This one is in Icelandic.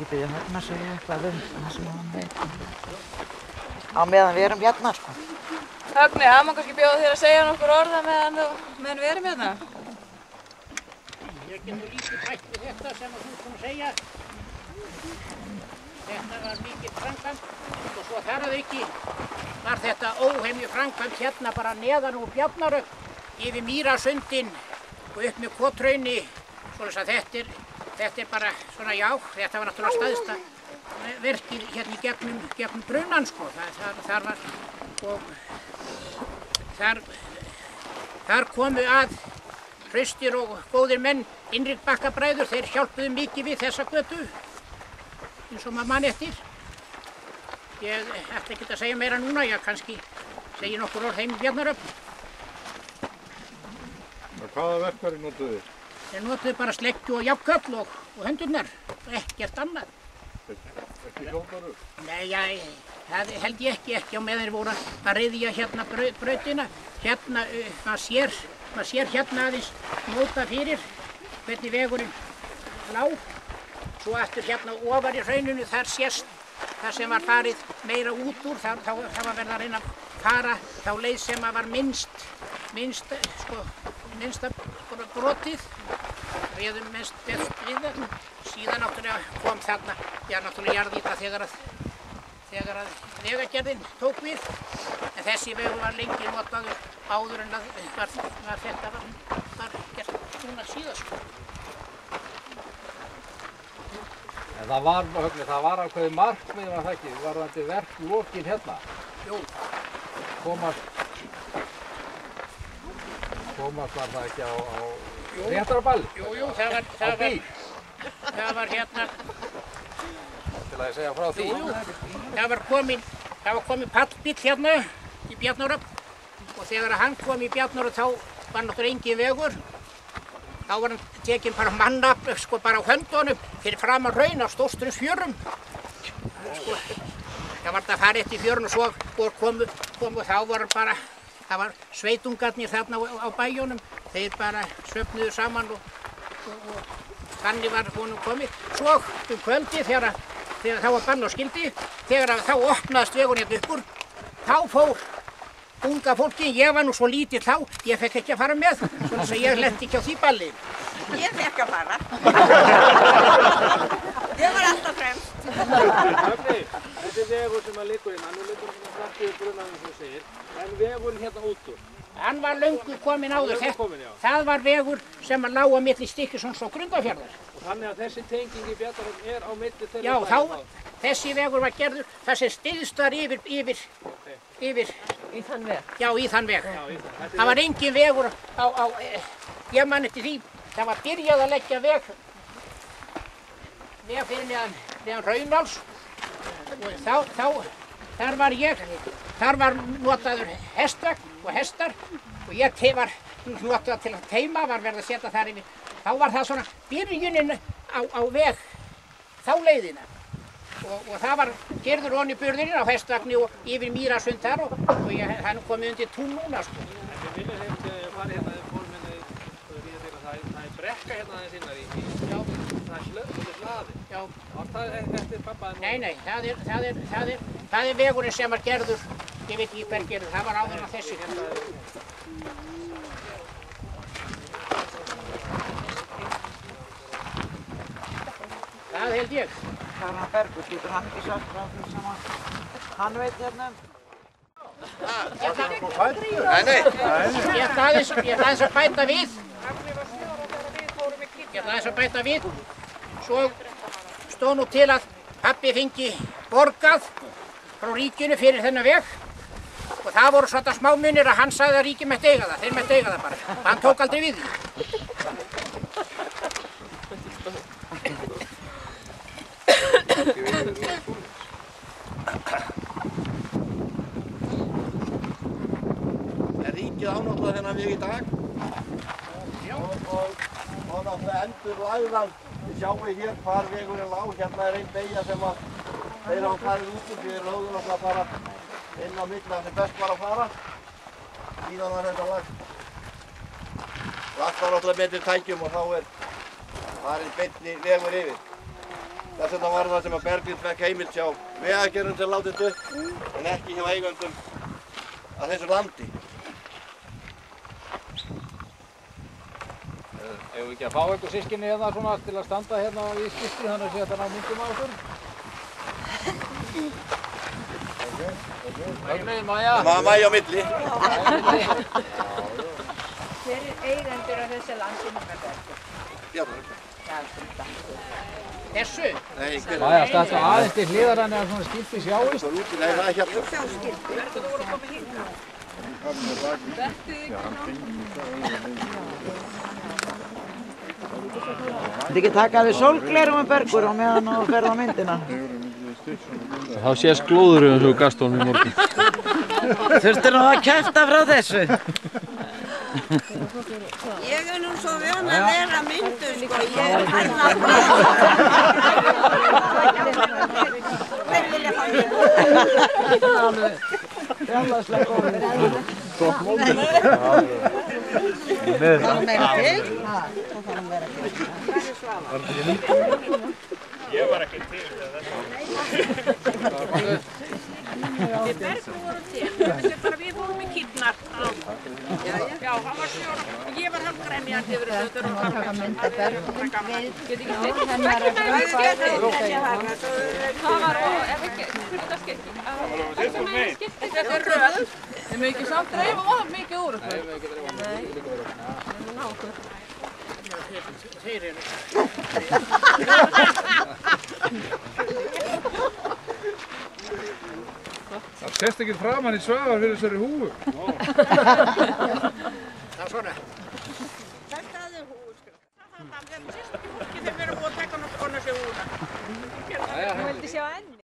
ekki byrja hérna að segja eitthvað það sem hann veit. Á meðan við erum hérna, sko. Högni, hann má kannski bjóða þér að segja nokkur orða meðan við erum hérna. Ég get nú lítið bætt við þetta sem þú kom að segja. Þetta var mikið framkvæmt og svo þar að auki var þetta óheimju framkvæmt hérna bara neðan úr Bjarnarhöfn yfir Mýrasundin og upp með Kotrauni. Svoleiðis að þetta er bara svona já, þetta var náttúrulega stærsta verkið hérna í gegnum brunann sko. Þar var og þar komu að hraustir og góðir menn, Hinrik Bakkabræður, þeir hjálpuðu mikið við þessa götu eins og maður mann eftir. Ég ætla ekki að segja meira núna, ég kannski segi nokkur orð heim í Bjarnarhöfn. Hvaða verkfæri notuðu þið? Þeir notuðu bara sleggju og jafnköll og höndurnar, ekkert annað. Ekki hjólbarur? Nei, það held ég ekki á meðan þeir voru að ryðja hérna brautina. Hérna, maður sér hérna aðeins móta fyrir hvernig vegurinn lá. Svo aftur hérna ofar í hrauninu, þar sést það sem var farið meira út úr. Það var verið að reyna að fara þá leið sem var minnsta brotið. Réðum mest best við það. Síðan náttúrulega kom þarna, já náttúrulega jarðýta þegar að vegagerðin tók við. En þessi vegur var lengi notaður áður en þetta var gert núna síðast. En það var ákveðið markmið, var það ekki? Var þetta verklokin hérna? Jú. Komast var það ekki á réttarballi? Jú, það var hérna. Til að ég segja frá því? Jú, það var komin pallbíll hérna í Bjarnarhöfn og þegar hann kom í Bjarnarhöfn þá var náttúrulega engin vegur. Þá var hann tekinn bara mannafl sko bara á höndunum fyrir framan hraun á Stórströms fjörum. Sko, það var þetta að fara eftir fjörun og svo komu þá var bara, það var sveitungarnir þarna á bæjunum. Þeir bara söfnuðu saman og þannig var honum komið. Svo kvöldi þegar þá var bann og skildi, þegar þá opnaðist vegurinn hérna upp úr, þá fór unga fólki, ég var nú svo lítill þá, ég fekk ekki að fara með, svona að ég lenti ekki á því balli. Ég fekk að fara. Ég var alltaf fremst. Högni, þessi vegur sem liggur hérna, nú liggur hérna fram yfir brunanum sem þú segir, en vegurinn hérna út úr? Hann var löngu kominn áður, það var vegur sem lá á milli Stykkishólms og Grundarfjarðar. Og þannig að þessi tenging í Bjarnarhöfn er á milli þeirra? Já, þessi vegur var gerður, það sem styðst var yfir. Í þann veg? Já, í þann veg. Það var engin vegur ég man eftir því, það var byrjað að leggja veg fyrir neðan Raunáls. Og þar var notaður hestvagn og hestar og ég var notað til að teima, var verið að setja þar yfir. Þá var það svona byrjunin á veg, þá leiðina. Og það var gerður ofan í burðurinn á hestvagni og yfir Mýrasund þar og hann komið undir tún núna sko. En við viljum hefum til að fara hérna fórminni það er brekka hérna aðeins innar í. Já. Það er hlaði. Já. Var það eftir pappaðin? Nei, það er vegurinn sem var gerður, ég veit ekki hver gerður, það var áður en þessi. Það held ég. Það er hann Bergur, getur hann ekki sagt frá því sem hann veit hérna um? Nei. Ég ætla aðeins að bæta við. Svo stóð nú til að pabbi fengi borgað frá ríkinu fyrir þennan veg. Og það voru svona smámunir að hann sagði að ríkið mætti eiga það, þeir mætti eiga það bara. Og hann tók aldrei við því. En ríkið ánáttúrulega þennan veg í dag. Og náttúrulega endur lagðan. Þið sjáum hér hvar vegurinn lá. Hérna er einn beygja sem að þeir hafa farið út úr. Við lögðum náttúrulega að fara inn á milli sem best var að fara. Síðan var þetta lagt var náttúrulega betri tækjum og þá er farið beinni vegur yfir. Þess vegna var það sem að Berglind fekk heimild hjá Vegagerðin til að láta þetta upp, en ekki hjá eigendum að þessu landi. Ef við ekki að fá einhver sískinni hérna svona til að standa hérna í skipti þannig að sé þetta ná myndum á okkur. Högnuð, Maja. Maja á milli. Hver er eigendur á þessu landinu með þetta? Bjarnar. Þessu? Nei, hver er Maja, stættu aðeins til hliðar hann eða svona skipti sjáist. það úti? Nei, það er hérna. Þetta ekki taka við sólglerum Bergur á meðan þú ferð á myndina. Þá sést glóðurinn eins og Gaston í morgun. Þurftir nú að kæfta frá þessu. Ég er nú svo vön að vera myndu, sko. Ég er hérna frá. Þeir vilja fá mér. Fjarlagslega góður. Gott móti. Það meira til. Ég var ekki til þetta. Við Bergur vorum til. Þetta er bara við fórum í kýrnar. Já, hann var 7 ára. Ég var hann gremjandi yfir þessu. Þetta er taka mynda Bergur. Get ekki slitt hennar að greipa. Það var ef ekki fullt af skilti. Þetta er röð. Þið mögum ekki samt dreifa of mikið úr okkur. Nei, við ekki dreifa. Nei, það ná okkur. Þeir eru. Það sést ekki framan í Svavar fyrir þessari húfu. Það er svona. Þetta er hús, sko. Það er sýst ekki fólki þegar við erum búið að taka náttúrulega sig úr það. Þú vildi sjá enn?